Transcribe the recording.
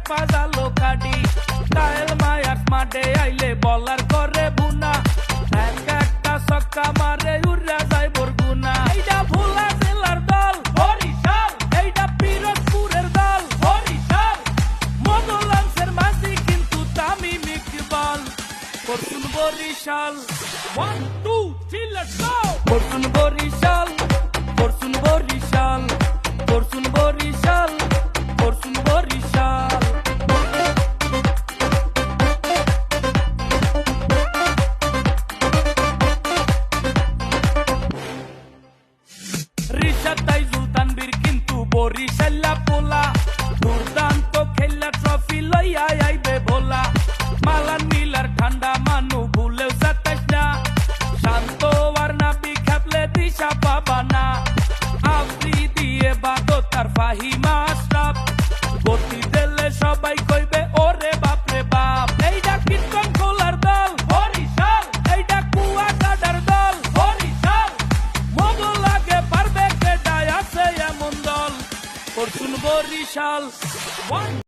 পাজালো কাডি কায়েল মায়ার মাঠে আইলে বলার করে বুনা একটা ছক্কা মারে উড়া যায় বরগুনা এইটা ভোলা জেলার দল বরিশাল এইটা পিরোজপুরের দল বরিশাল মনোলান্সের মাঝি কিন্তু তামিম ইকবাল করছুন বরিশাল 1 2 3 let's go করছুন বরিশাল করছুন বরিশাল করছুন বরিশাল করছুন বরিশাল রিশাদ তাইজুল তানবীর কিন্তু বরিশাল্লা পোলা দুর্দান্ত খেলা ট্রফি লইয়া আইবে ভোলা মালান মিলার ঠান্ডা মানু ভুলেও সাতাইস না শান্ত আর নাবি খেপলে দিশা পাবা না আফ্রি দিয়ে বাদো তার ফাহিমা আশরাফ গতি দিলে সবাই কইবে ওরে বাপরে বাপ এইটা কীর্তন খোলার দল বরিশাল এইটা কুয়াকাটার দল বরিশাল মোগল আগে পারবে কেডায় আছে এমন দল করছুন বরিশাল